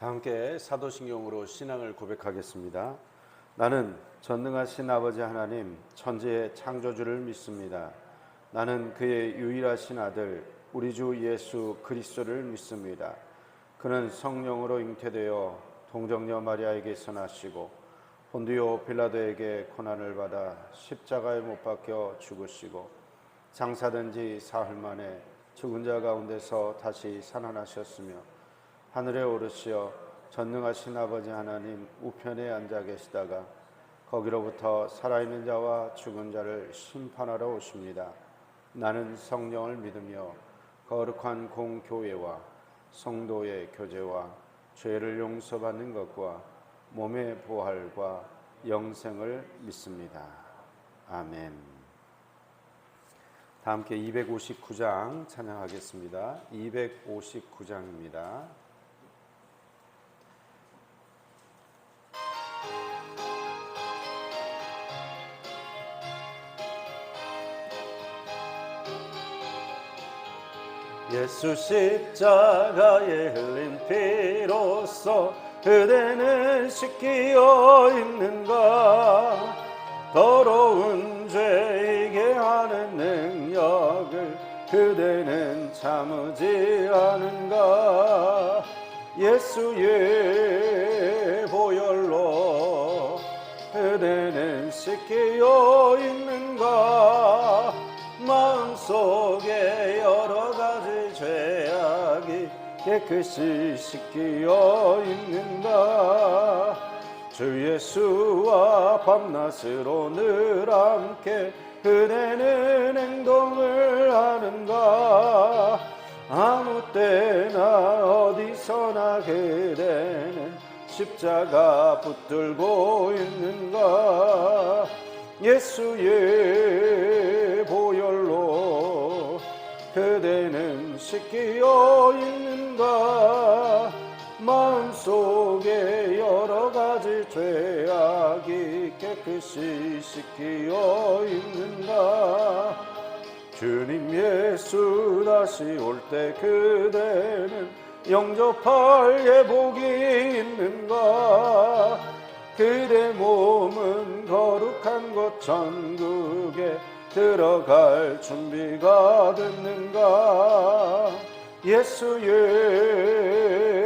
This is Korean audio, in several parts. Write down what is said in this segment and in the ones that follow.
다 함께 사도신경으로 신앙을 고백하겠습니다. 나는 전능하신 아버지 하나님 천지의 창조주를 믿습니다. 나는 그의 유일하신 아들 우리 주 예수 그리스도를 믿습니다. 그는 성령으로 잉태되어 동정녀 마리아에게서 나시고 본디오 빌라도에게 고난을 받아 십자가에 못 박혀 죽으시고 장사된 지 사흘 만에 죽은 자 가운데서 다시 살아나셨으며 하늘에 오르시어 전능하신 아버지 하나님 우편에 앉아 계시다가 거기로부터 살아있는 자와 죽은 자를 심판하러 오십니다. 나는 성령을 믿으며 거룩한 공교회와 성도의 교제와 죄를 용서받는 것과 몸의 부활과 영생을 믿습니다. 아멘. 다 함께 259장 찬양하겠습니다. 259장입니다. 예수 십자가에 흘린 피로써 그대는 씻기어 있는가. 더러운 죄이게 하는 능력을 그대는 참으지 않은가. 예수의 보혈로 그대는 씻기어 있는가. 마음속에 여러 가지 죄악이 깨끗이 씻기어 있는가. 주 예수와 밤낮으로 늘 함께 그대는 행동을 하는가. 아무 때나 어디서나 그대는 십자가 붙들고 있는가. 예수의 보혈로 그대는 씻기어 있는가. 마음속에 여러 가지 죄악이 깨끗이 씻기어 있는가. 주님 예수 다시 올 때 그대는 영접할 예복이 있는가. 그대 몸은 거룩한 곳 천국에 들어갈 준비가 됐는가. 예수의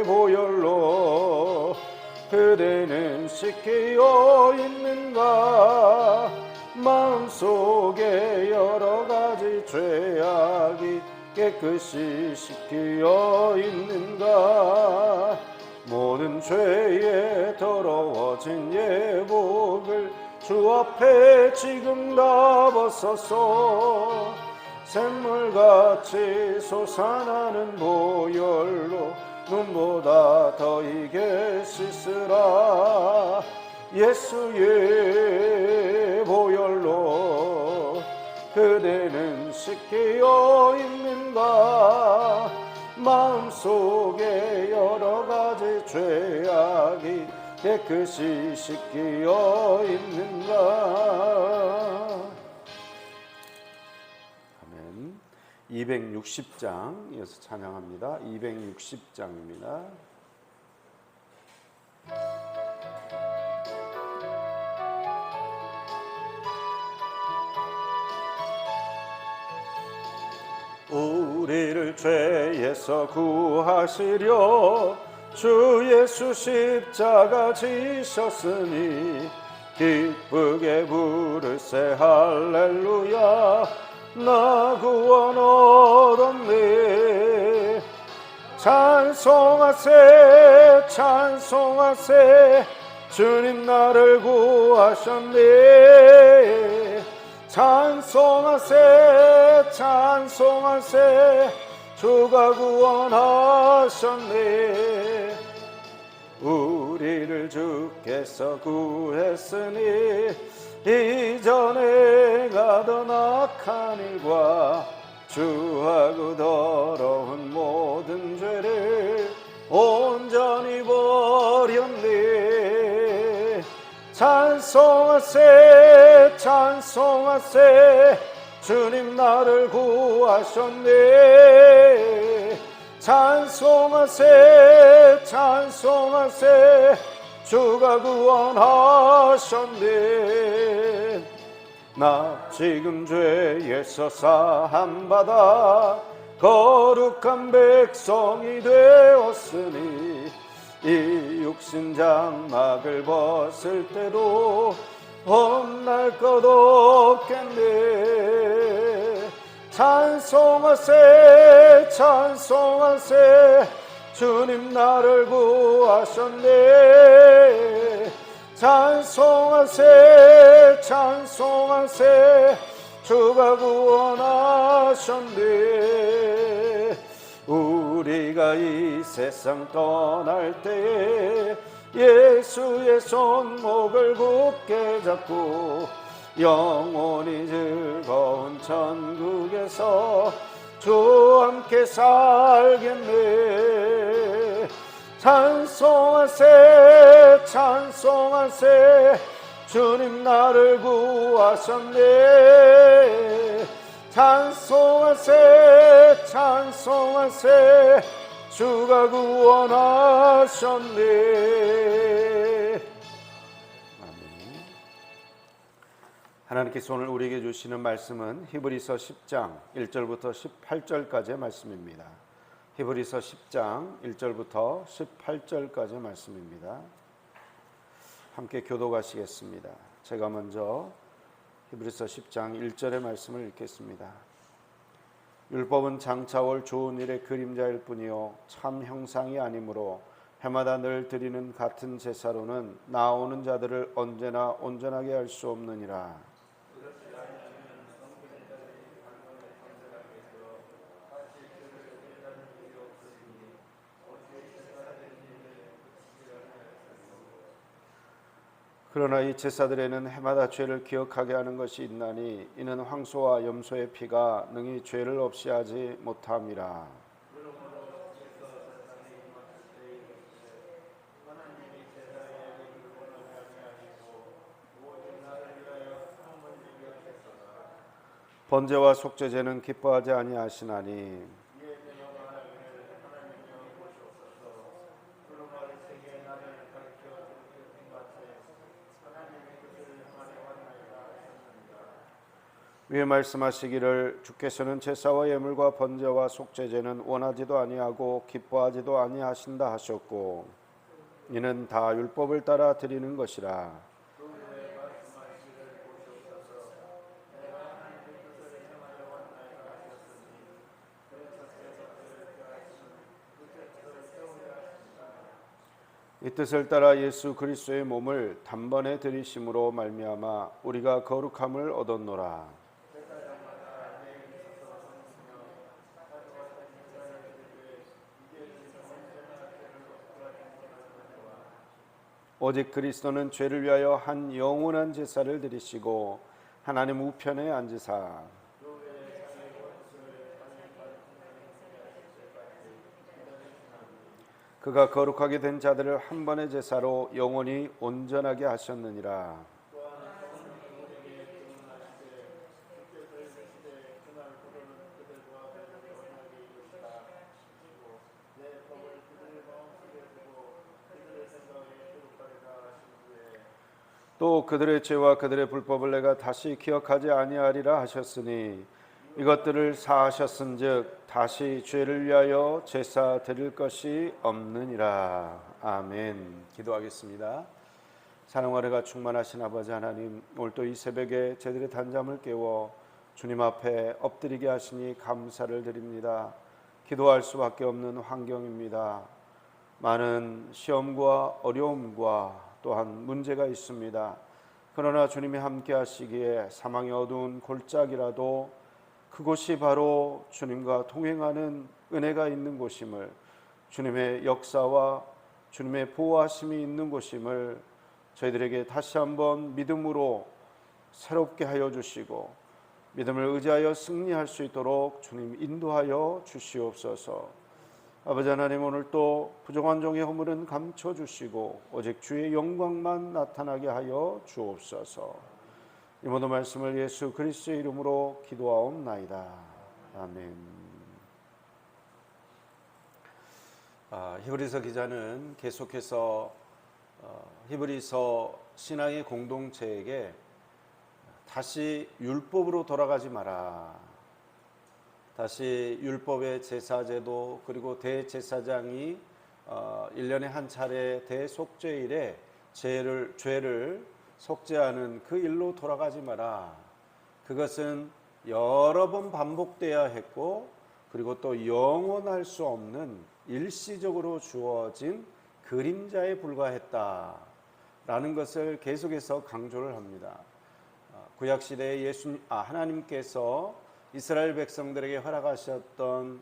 보혈로 그대는 씻기어 있는가. 마음속에 여러 가지 죄악이 깨끗이 씻기어 있는가. 모든 죄에 더러워진 예복을 주 앞에 지금 다 벗어서 샘물같이 솟아나는 보혈로 눈보다 더 이게 씻으라. 예수의 보혈로 그대는 씻기어 있는가. 마음속에 여러 가지 죄악이 깨끗이 씻기어 있는가. 아멘. 260장 이어서 찬양합니다. 260장입니다. 우리를 죄에서 구하시려 주 예수 십자가 지셨으니 기쁘게 부르세 할렐루야. 나 구원 얻었네. 찬송하세 찬송하세 주님 나를 구하셨네. 찬송하세 찬송하세 주가 구원하셨네. 우리를 주께서 구했으니 이전에 가던 악한 일과 주하고 더러운 모든 죄를 온전히 버렸네. 찬송하세 찬송하세 주님 나를 구하셨네. 찬송하세 찬송하세 주가 구원하셨네. 나 지금 죄에서 사함받아 거룩한 백성이 되었으니 이 육신 장막을 벗을 때도 혼날 것 없겠네. 찬송하세 찬송하세 주님 나를 구하셨네. 찬송하세 찬송하세 주가 구원하셨네. 우리가 이 세상 떠날 때에 예수의 손목을 굳게 잡고 영원히 즐거운 천국에서 주와 함께 살겠네. 찬송하세 찬송하세 주님 나를 구하셨네. 찬송하세 찬송하세 주가 구원하셨네. 아멘. 하나님께서 오늘 우리에게 주시는 말씀은 히브리서 10장 1절부터 18절까지의 말씀입니다. 히브리서 10장 1절부터 18절까지의 말씀입니다. 함께 교독하시겠습니다. 제가 먼저 히브리서 10장 1절의 말씀을 읽겠습니다. 율법은 장차올 좋은 일의 그림자일 뿐이요 참 형상이 아니므로 해마다 늘 드리는 같은 제사로는 나오는 자들을 언제나 온전하게 할 수 없느니라. 그러나 이 제사들에는 해마다 죄를 기억하게 하는 것이 있나니 이는 황소와 염소의 피가 능히 죄를 없이 하지 못함이라. 번제와 속죄제는 기뻐하지 아니하시나니 위에 말씀하시기를 주께서는 제사와 예물과 번제와 속죄제는 원하지도 아니하고 기뻐하지도 아니하신다 하셨고 이는 다 율법을 따라 드리는 것이라. 이 뜻을 따라 예수 그리스도의 몸을 단번에 드리심으로 말미암아 우리가 거룩함을 얻었노라. 오직 그리스도는 죄를 위하여 한 영원한 제사를 드리시고 하나님 우편에 앉으사 그가 거룩하게 된 자들을 한 번의 제사로 영원히 온전하게 하셨느니라. 또 그들의 죄와 그들의 불법을 내가 다시 기억하지 아니하리라 하셨으니 이것들을 사하셨은즉 다시 죄를 위하여 제사 드릴 것이 없느니라. 아멘. 기도하겠습니다. 사랑하리가 충만하신 아버지 하나님, 오늘 또 이 새벽에 저희들의 단잠을 깨워 주님 앞에 엎드리게 하시니 감사를 드립니다. 기도할 수밖에 없는 환경입니다. 많은 시험과 어려움과 또한 문제가 있습니다. 그러나 주님이 함께 하시기에 사망의 어두운 골짜기라도 그곳이 바로 주님과 동행하는 은혜가 있는 곳임을, 주님의 역사와 주님의 보호하심이 있는 곳임을 저희들에게 다시 한번 믿음으로 새롭게 하여 주시고 믿음을 의지하여 승리할 수 있도록 주님 인도하여 주시옵소서. 아버지 하나님, 오늘 또 부정한 종의 허물은 감춰주시고 오직 주의 영광만 나타나게 하여 주옵소서. 이 모든 말씀을 예수 그리스도의 이름으로 기도하옵나이다. 아멘. 히브리서 기자는 계속해서 히브리서 신앙의 공동체에게 다시 율법으로 돌아가지 마라. 다시 율법의 제사제도 그리고 대제사장이 1년에 한 차례 대속죄일에 죄를 속죄하는 그 일로 돌아가지 마라. 그것은 여러 번 반복돼야 했고 그리고 또 영원할 수 없는 일시적으로 주어진 그림자에 불과했다라는 것을 계속해서 강조를 합니다. 구약시대에 하나님께서 이스라엘 백성들에게 허락하셨던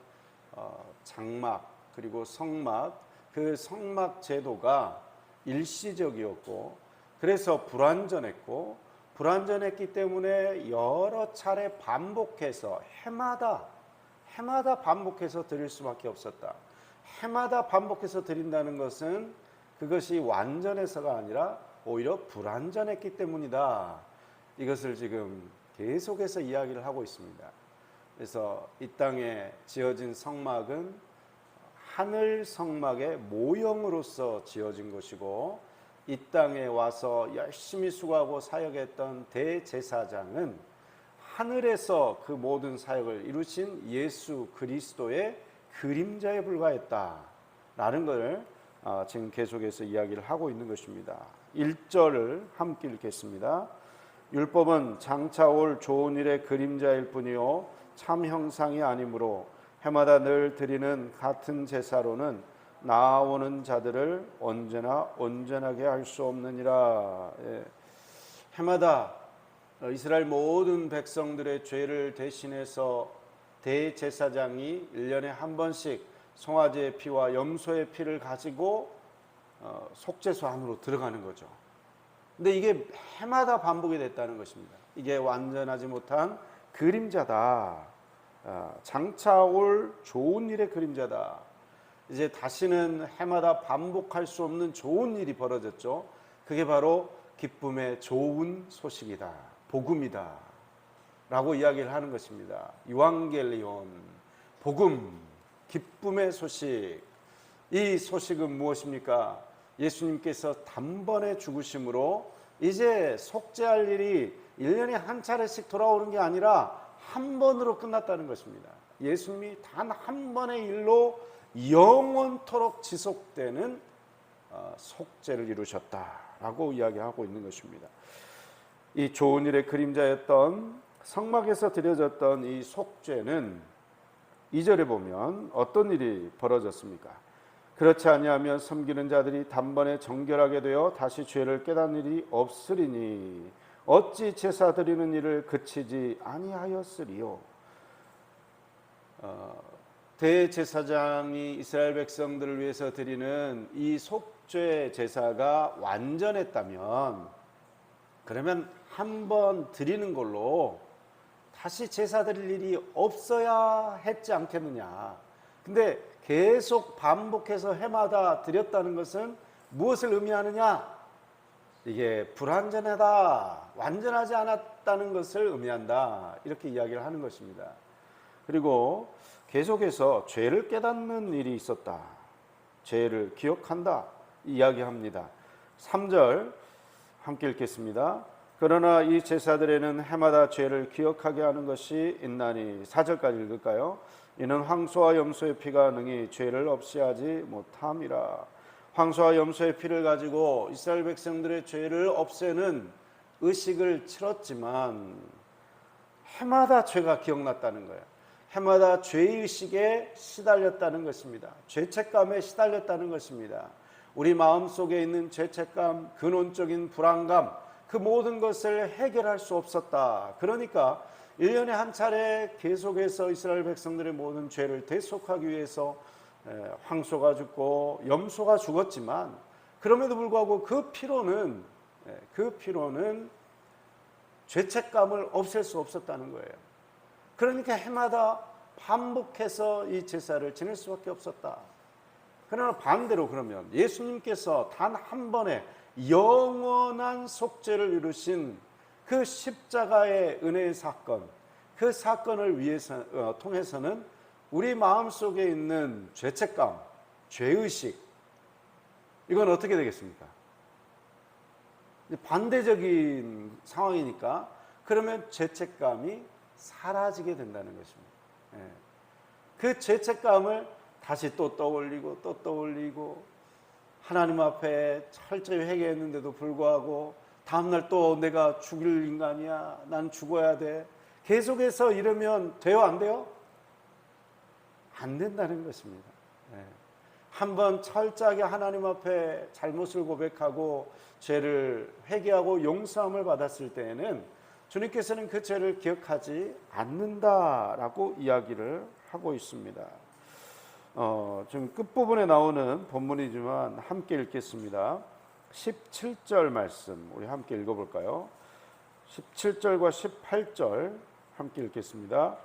장막 그리고 성막, 그 성막 제도가 일시적이었고 그래서 불완전했기 때문에 여러 차례 반복해서 해마다 반복해서 드릴 수밖에 없었다. 해마다 반복해서 드린다는 것은 그것이 완전해서가 아니라 오히려 불완전했기 때문이다. 이것을 지금 계속해서 이야기를 하고 있습니다. 그래서 이 땅에 지어진 성막은 하늘 성막의 모형으로서 지어진 것이고 이 땅에 와서 열심히 수고하고 사역했던 대제사장은 하늘에서 그 모든 사역을 이루신 예수 그리스도의 그림자에 불과했다라는 걸 지금 계속해서 이야기를 하고 있는 것입니다. 1절을 함께 읽겠습니다. 율법은 장차 올 좋은 일의 그림자일 뿐이요 참 형상이 아니므로 해마다 늘 드리는 같은 제사로는 나아오는 자들을 언제나 온전하게 할 수 없느니라. 해마다 이스라엘 모든 백성들의 죄를 대신해서 대제사장이 1년에 한 번씩 송아지의 피와 염소의 피를 가지고 속죄소 안으로 들어가는 거죠. 근데 이게 해마다 반복이 됐다는 것입니다. 이게 완전하지 못한 그림자다. 장차 올 좋은 일의 그림자다. 이제 다시는 해마다 반복할 수 없는 좋은 일이 벌어졌죠. 그게 바로 기쁨의 좋은 소식이다. 복음이다. 라고 이야기를 하는 것입니다. 유앙겔리온, 복음, 기쁨의 소식. 이 소식은 무엇입니까? 예수님께서 단번에 죽으심으로 이제 속죄할 일이 1년에 한 차례씩 돌아오는 게 아니라 한 번으로 끝났다는 것입니다. 예수님이 단 한 번의 일로 영원토록 지속되는 속죄를 이루셨다라고 이야기하고 있는 것입니다. 이 좋은 일의 그림자였던 성막에서 드려졌던 이 속죄는 2절에 보면 어떤 일이 벌어졌습니까? 그렇지 아니하면 섬기는 자들이 단번에 정결하게 되어 다시 죄를 깨닫는 일이 없으리니 어찌 제사 드리는 일을 그치지 아니하였으리요. 대제사장이 이스라엘 백성들을 위해서 드리는 이 속죄 제사가 완전했다면 그러면 한 번 드리는 걸로 다시 제사 드릴 일이 없어야 했지 않겠느냐. 근데 계속 반복해서 해마다 드렸다는 것은 무엇을 의미하느냐? 이게 불완전하다, 완전하지 않았다는 것을 의미한다. 이렇게 이야기를 하는 것입니다. 그리고 계속해서 죄를 깨닫는 일이 있었다. 죄를 기억한다. 이야기합니다. 3절 함께 읽겠습니다. 그러나 이 제사들에는 해마다 죄를 기억하게 하는 것이 있나니 4절까지 읽을까요? 이는 황소와 염소의 피가 능히 죄를 없이 하지 못함이라. 황소와 염소의 피를 가지고 이스라엘 백성들의 죄를 없애는 의식을 치렀지만 해마다 죄가 기억났다는 거예요. 해마다 죄의식에 시달렸다는 것입니다. 죄책감에 시달렸다는 것입니다. 우리 마음속에 있는 죄책감, 근원적인 불안감, 그 모든 것을 해결할 수 없었다. 그러니까 1년에 한 차례 계속해서 이스라엘 백성들의 모든 죄를 대속하기 위해서 황소가 죽고 염소가 죽었지만 그럼에도 불구하고 그 피로는 죄책감을 없앨 수 없었다는 거예요. 그러니까 해마다 반복해서 이 제사를 지낼 수밖에 없었다. 그러나 반대로 그러면 예수님께서 단 한 번에 영원한 속죄를 이루신 그 십자가의 은혜의 사건, 그 사건을 통해서는 우리 마음속에 있는 죄책감, 죄의식, 이건 어떻게 되겠습니까? 반대적인 상황이니까 그러면 죄책감이 사라지게 된다는 것입니다. 그 죄책감을 다시 또 떠올리고 또 떠올리고 하나님 앞에 철저히 회개했는데도 불구하고 다음날 또 내가 죽일 인간이야, 난 죽어야 돼, 계속해서 이러면 돼요, 안 돼요? 안 된다는 것입니다. 한번 철저하게 하나님 앞에 잘못을 고백하고 죄를 회개하고 용서함을 받았을 때에는 주님께서는 그 죄를 기억하지 않는다라고 이야기를 하고 있습니다. 지금 끝부분에 나오는 본문이지만 함께 읽겠습니다. 17절 말씀 우리 함께 읽어볼까요? 17절과 18절 함께 읽겠습니다.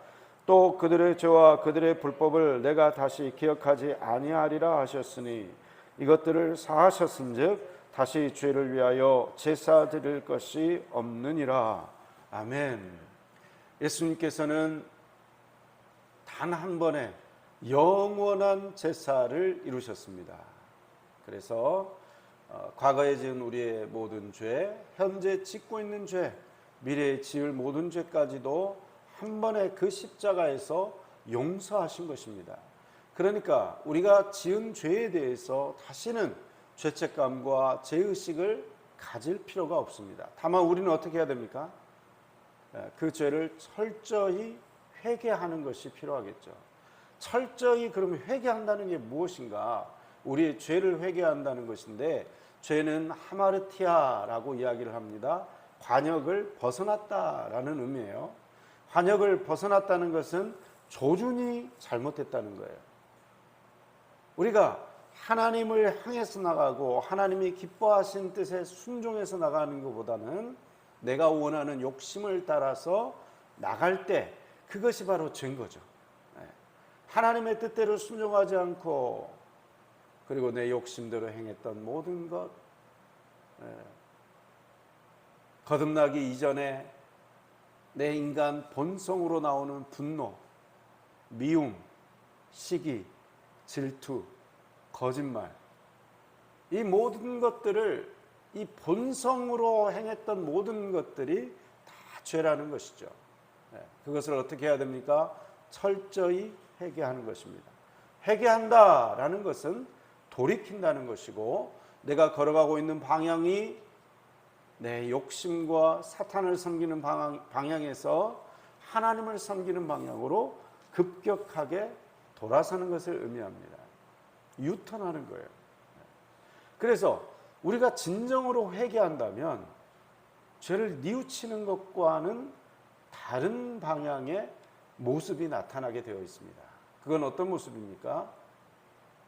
또 그들의 죄와 그들의 불법을 내가 다시 기억하지 아니하리라 하셨으니 이것들을 사하셨은즉 다시 죄를 위하여 제사 드릴 것이 없느니라. 아멘. 예수님께서는 단 한 번의 영원한 제사를 이루셨습니다. 그래서 과거에 지은 우리의 모든 죄, 현재 짓고 있는 죄, 미래에 지을 모든 죄까지도 한 번에 그 십자가에서 용서하신 것입니다. 그러니까 우리가 지은 죄에 대해서 다시는 죄책감과 죄의식을 가질 필요가 없습니다. 다만 우리는 어떻게 해야 됩니까? 그 죄를 철저히 회개하는 것이 필요하겠죠. 철저히 그러면 회개한다는 게 무엇인가? 우리의 죄를 회개한다는 것인데, 죄는 하마르티아라고 이야기를 합니다. 관역을 벗어났다라는 의미예요. 관역을 벗어났다는 것은 조준이 잘못됐다는 거예요. 우리가 하나님을 향해서 나가고 하나님이 기뻐하신 뜻에 순종해서 나가는 것보다는 내가 원하는 욕심을 따라서 나갈 때 그것이 바로 죄인 거죠. 하나님의 뜻대로 순종하지 않고 그리고 내 욕심대로 행했던 모든 것, 거듭나기 이전에 내 인간 본성으로 나오는 분노, 미움, 시기, 질투, 거짓말, 이 모든 것들을, 이 본성으로 행했던 모든 것들이 다 죄라는 것이죠. 그것을 어떻게 해야 됩니까? 철저히 회개하는 것입니다. 회개한다라는 것은 돌이킨다는 것이고, 내가 걸어가고 있는 방향이 내 욕심과 사탄을 섬기는 방향에서 하나님을 섬기는 방향으로 급격하게 돌아서는 것을 의미합니다. 유턴하는 거예요. 그래서 우리가 진정으로 회개한다면 죄를 뉘우치는 것과는 다른 방향의 모습이 나타나게 되어 있습니다. 그건 어떤 모습입니까?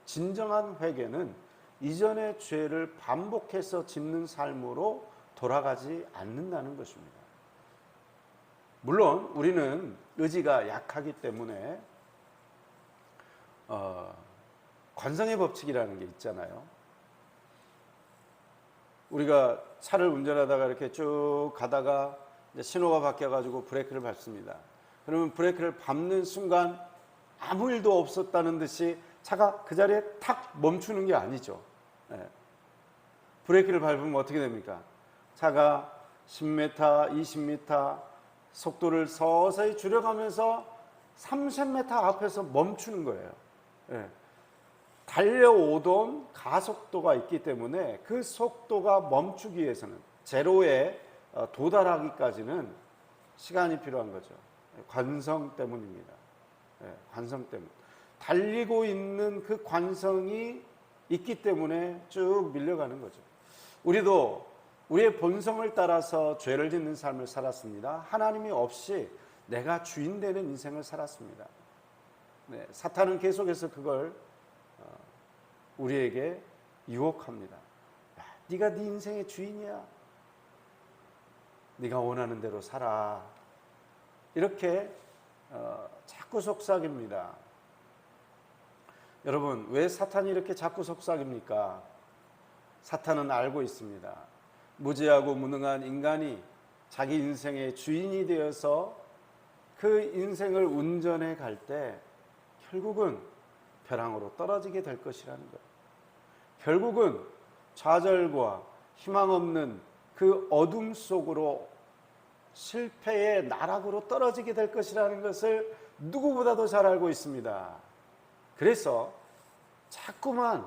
진정한 회개는 이전의 죄를 반복해서 짓는 삶으로 돌아가지 않는다는 것입니다. 물론 우리는 의지가 약하기 때문에 관성의 법칙이라는 게 있잖아요. 우리가 차를 운전하다가 이렇게 쭉 가다가 이제 신호가 바뀌어가지고 브레이크를 밟습니다. 그러면 브레이크를 밟는 순간 아무 일도 없었다는 듯이 차가 그 자리에 탁 멈추는 게 아니죠. 브레이크를 밟으면 어떻게 됩니까? 차가 10m, 20m 속도를 서서히 줄여가면서 30m 앞에서 멈추는 거예요. 달려오던 가속도가 있기 때문에 그 속도가 멈추기 위해서는 제로에 도달하기까지는 시간이 필요한 거죠. 관성 때문입니다. 관성 때문. 달리고 있는 그 관성이 있기 때문에 쭉 밀려가는 거죠. 우리도 우리의 본성을 따라서 죄를 짓는 삶을 살았습니다. 하나님이 없이 내가 주인 되는 인생을 살았습니다. 사탄은 계속해서 그걸 우리에게 유혹합니다. 야, 네가 네 인생의 주인이야. 네가 원하는 대로 살아. 이렇게 자꾸 속삭입니다. 여러분, 왜 사탄이 이렇게 자꾸 속삭입니까? 사탄은 알고 있습니다. 무지하고 무능한 인간이 자기 인생의 주인이 되어서 그 인생을 운전해 갈 때 결국은 벼랑으로 떨어지게 될 것이라는 거예요. 결국은 좌절과 희망 없는 그 어둠 속으로 실패의 나락으로 떨어지게 될 것이라는 것을 누구보다도 잘 알고 있습니다. 그래서 자꾸만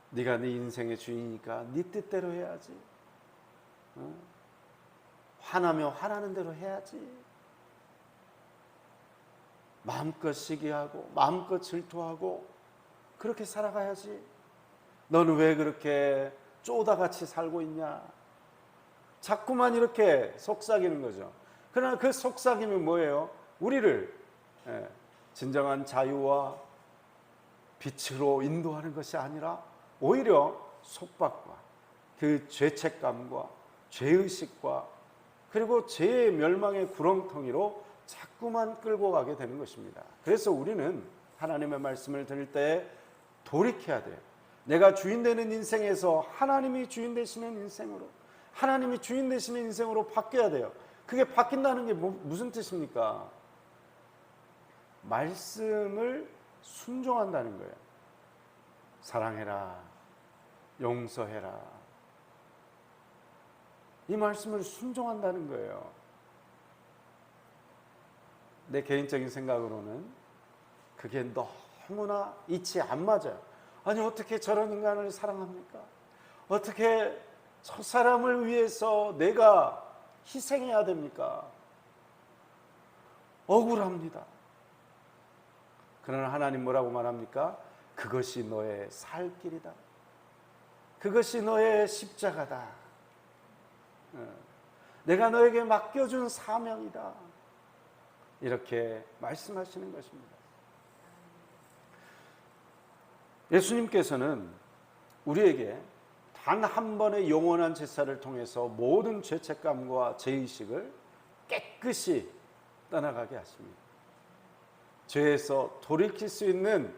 네가 네 인생의 주인이니까 네 뜻대로 해야지, 화나면 화나는 대로 해야지, 마음껏 시기하고 마음껏 질투하고 그렇게 살아가야지, 너는 왜 그렇게 쪼다같이 살고 있냐, 자꾸만 이렇게 속삭이는 거죠. 그러나 그 속삭임이 뭐예요? 우리를 진정한 자유와 빛으로 인도하는 것이 아니라 오히려 속박과 그 죄책감과 죄의식과 그리고 죄의 멸망의 구렁텅이로 자꾸만 끌고 가게 되는 것입니다. 그래서 우리는 하나님의 말씀을 들을 때 돌이켜야 돼요. 내가 주인 되는 인생에서 하나님이 주인 되시는 인생으로, 하나님이 주인 되시는 인생으로 바뀌어야 돼요. 그게 바뀐다는 게 무슨 뜻입니까? 말씀을 순종한다는 거예요. 사랑해라, 용서해라, 이 말씀을 순종한다는 거예요. 내 개인적인 생각으로는 그게 너무나 이치 안 맞아요. 아니 어떻게 저런 인간을 사랑합니까? 어떻게 저 사람을 위해서 내가 희생해야 됩니까? 억울합니다. 그러나 하나님 뭐라고 말합니까? 그것이 너의 살 길이다. 그것이 너의 십자가다. 내가 너에게 맡겨준 사명이다. 이렇게 말씀하시는 것입니다. 예수님께서는 우리에게 단 한 번의 영원한 제사를 통해서 모든 죄책감과 죄의식을 깨끗이 떠나가게 하십니다. 죄에서 돌이킬 수 있는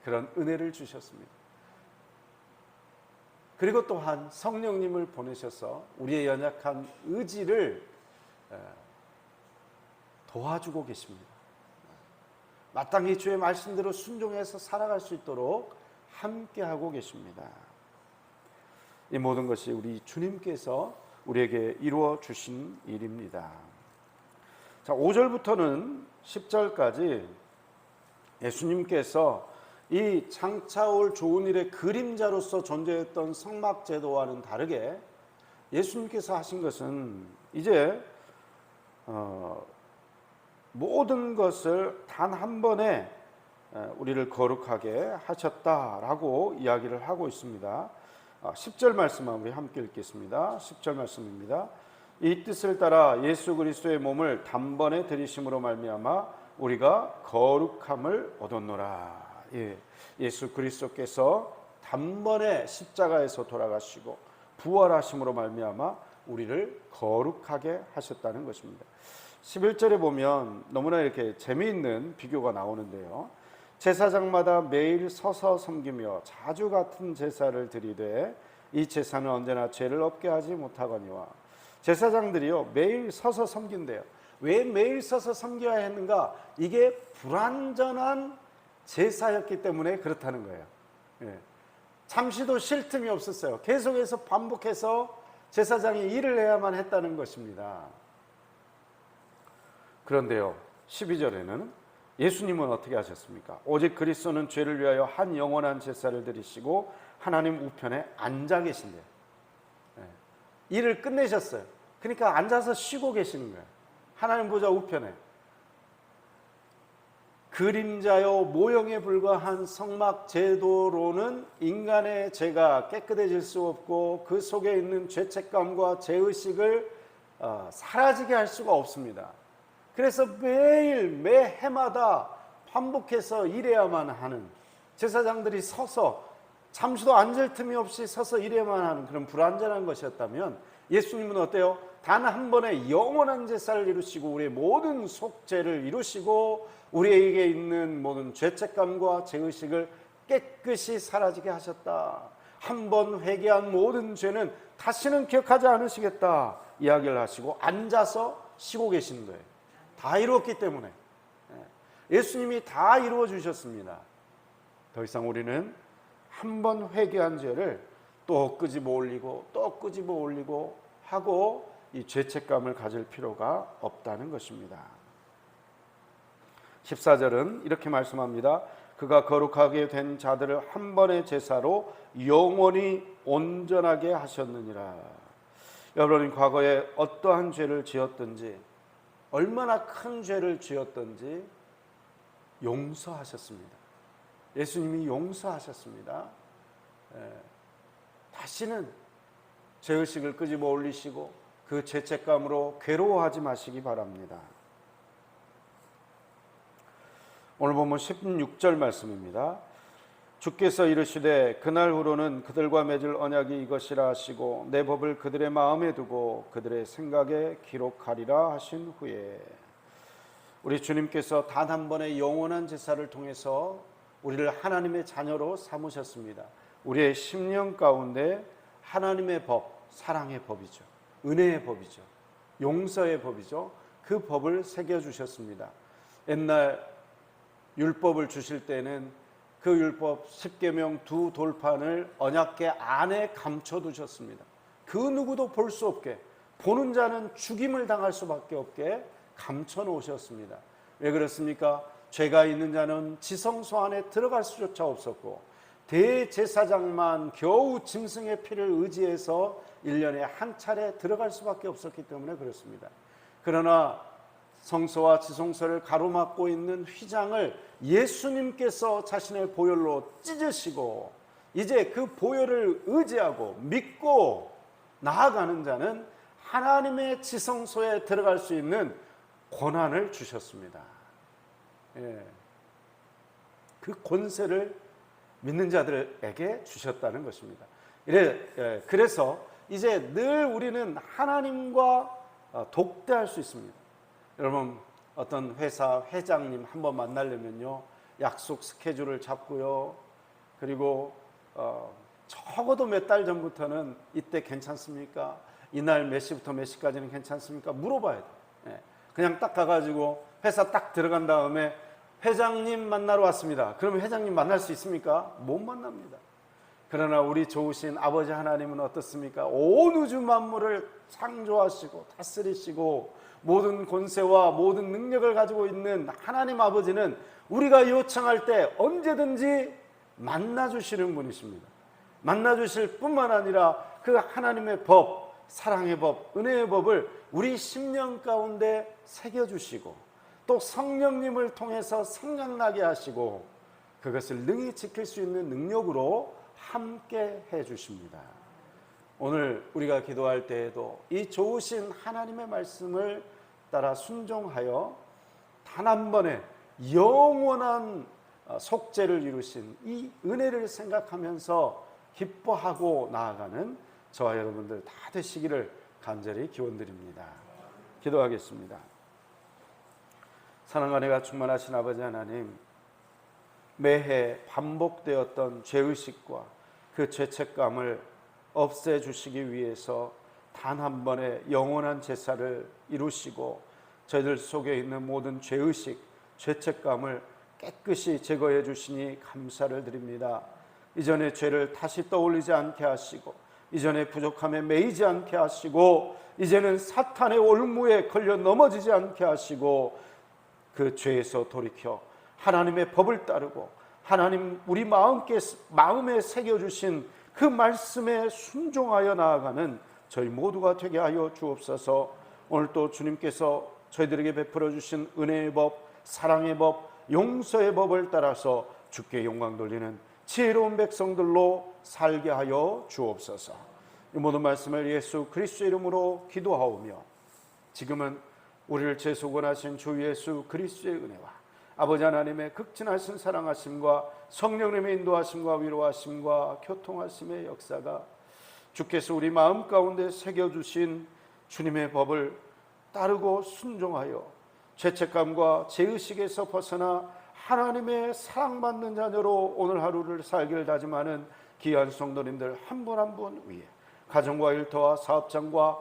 그런 은혜를 주셨습니다. 그리고 또한 성령님을 보내셔서 우리의 연약한 의지를 도와주고 계십니다. 마땅히 주의 말씀대로 순종해서 살아갈 수 있도록 함께하고 계십니다. 이 모든 것이 우리 주님께서 우리에게 이루어 주신 일입니다. 자, 5절부터는 10절까지 예수님께서 이 장차올 좋은 일의 그림자로서 존재했던 성막제도와는 다르게 예수님께서 하신 것은 이제 모든 것을 단 한 번에 우리를 거룩하게 하셨다라고 이야기를 하고 있습니다. 10절 말씀만 우리 함께 읽겠습니다. 10절 말씀입니다. 이 뜻을 따라 예수 그리스도의 몸을 단번에 들이심으로 말미암아 우리가 거룩함을 얻었노라. 예수 그리스도께서 단번에 십자가에서 돌아가시고 부활하심으로 말미암아 우리를 거룩하게 하셨다는 것입니다. 11절에 보면 너무나 이렇게 재미있는 비교가 나오는데요. 제사장마다 매일 서서 섬기며 자주 같은 제사를 드리되 이 제사는 언제나 죄를 없게 하지 못하거니와. 제사장들이요 매일 서서 섬긴대요. 왜 매일 서서 섬겨야 했는가? 이게 불완전한 제사였기 때문에 그렇다는 거예요. 잠시도 쉴 틈이 없었어요. 계속해서 반복해서 제사장이 일을 해야만 했다는 것입니다. 그런데요 12절에는 예수님은 어떻게 하셨습니까? 오직 그리스도는 죄를 위하여 한 영원한 제사를 드리시고 하나님 우편에 앉아 계신대요. 일을 끝내셨어요. 그러니까 앉아서 쉬고 계시는 거예요. 하나님 보좌 우편에. 그림자요 모형에 불과한 성막 제도로는 인간의 죄가 깨끗해질 수 없고 그 속에 있는 죄책감과 죄의식을 사라지게 할 수가 없습니다. 그래서 매일 매 해마다 반복해서 일해야만 하는, 제사장들이 서서 잠시도 앉을 틈이 없이 서서 일해야만 하는 그런 불완전한 것이었다면 예수님은 어때요? 단 한 번의 영원한 제사를 이루시고 우리의 모든 속죄를 이루시고 우리에게 있는 모든 죄책감과 죄의식을 깨끗이 사라지게 하셨다. 한 번 회개한 모든 죄는 다시는 기억하지 않으시겠다 이야기를 하시고 앉아서 쉬고 계시는 거예요. 다 이루었기 때문에. 예수님이 다 이루어 주셨습니다. 더 이상 우리는 한 번 회개한 죄를 또 끄집어 올리고 또 끄집어 올리고 하고 이 죄책감을 가질 필요가 없다는 것입니다. 14절은 이렇게 말씀합니다. 그가 거룩하게 된 자들을 한 번의 제사로 영원히 온전하게 하셨느니라. 여러분이 과거에 어떠한 죄를 지었든지 얼마나 큰 죄를 지었든지 용서하셨습니다. 예수님이 용서하셨습니다. 다시는 죄의식을 끄집어 올리시고 그 죄책감으로 괴로워하지 마시기 바랍니다. 오늘 보면 16절 말씀입니다. 주께서 이르시되 그날 후로는 그들과 맺을 언약이 이것이라 하시고 내 법을 그들의 마음에 두고 그들의 생각에 기록하리라 하신 후에, 우리 주님께서 단 한 번의 영원한 제사를 통해서 우리를 하나님의 자녀로 삼으셨습니다. 우리의 심령 가운데 하나님의 법, 사랑의 법이죠. 은혜의 법이죠. 용서의 법이죠. 그 법을 새겨주셨습니다. 옛날 율법을 주실 때는 그 율법 10계명 두 돌판을 언약궤 안에 감춰두셨습니다. 그 누구도 볼 수 없게, 보는 자는 죽임을 당할 수밖에 없게 감춰놓으셨습니다. 왜 그렇습니까? 죄가 있는 자는 지성소 안에 들어갈 수조차 없었고 대제사장만 겨우 짐승의 피를 의지해서 1년에 한 차례 들어갈 수밖에 없었기 때문에 그렇습니다. 그러나 성소와 지성소를 가로막고 있는 휘장을 예수님께서 자신의 보혈로 찢으시고 이제 그 보혈을 의지하고 믿고 나아가는 자는 하나님의 지성소에 들어갈 수 있는 권한을 주셨습니다. 그 권세를 믿는 자들에게 주셨다는 것입니다. 그래서 이제 늘 우리는 하나님과 독대할 수 있습니다. 여러분, 어떤 회사 회장님 한번 만나려면요, 약속 스케줄을 잡고요, 그리고 적어도 몇 달 전부터는 이때 괜찮습니까? 이날 몇 시부터 몇 시까지는 괜찮습니까? 물어봐야 돼요. 그냥 딱 가가지고 회사 딱 들어간 다음에 회장님 만나러 왔습니다. 그러면 회장님 만날 수 있습니까? 못 만납니다. 그러나 우리 좋으신 아버지 하나님은 어떻습니까? 온 우주 만물을 창조하시고 다스리시고 모든 권세와 모든 능력을 가지고 있는 하나님 아버지는 우리가 요청할 때 언제든지 만나주시는 분이십니다. 만나주실 뿐만 아니라 그 하나님의 법, 사랑의 법, 은혜의 법을 우리 심령 가운데 새겨주시고 또 성령님을 통해서 생각나게 하시고 그것을 능히 지킬 수 있는 능력으로 함께 해주십니다. 오늘 우리가 기도할 때에도 이 좋으신 하나님의 말씀을 따라 순종하여 단 한 번의 영원한 속죄를 이루신 이 은혜를 생각하면서 기뻐하고 나아가는 저와 여러분들 다 되시기를 간절히 기원드립니다. 기도하겠습니다. 사랑과 은혜가 충만하신 아버지 하나님, 매해 반복되었던 죄의식과 그 죄책감을 없애주시기 위해서 단 한 번의 영원한 제사를 이루시고 저희들 속에 있는 모든 죄의식, 죄책감을 깨끗이 제거해 주시니 감사를 드립니다. 이전의 죄를 다시 떠올리지 않게 하시고 이전의 부족함에 매이지 않게 하시고 이제는 사탄의 올무에 걸려 넘어지지 않게 하시고 그 죄에서 돌이켜 하나님의 법을 따르고 하나님 우리 마음에 새겨주신 그 말씀에 순종하여 나아가는 저희 모두가 되게 하여 주옵소서. 오늘 또 주님께서 저희들에게 베풀어 주신 은혜의 법, 사랑의 법, 용서의 법을 따라서 주께 영광 돌리는 지혜로운 백성들로 살게 하여 주옵소서. 이 모든 말씀을 예수 그리스도의 이름으로 기도하오며 지금은 우리를 재소건하신 주 예수 그리스도의 은혜와 아버지 하나님의 극진하신 사랑하심과 성령님의 인도하심과 위로하심과 교통하심의 역사가 주께서 우리 마음 가운데 새겨주신 주님의 법을 따르고 순종하여 죄책감과 죄의식에서 벗어나 하나님의 사랑받는 자녀로 오늘 하루를 살기를 다짐하는 귀한 성도님들 한 분 한 분 위에 가정과 일터와 사업장과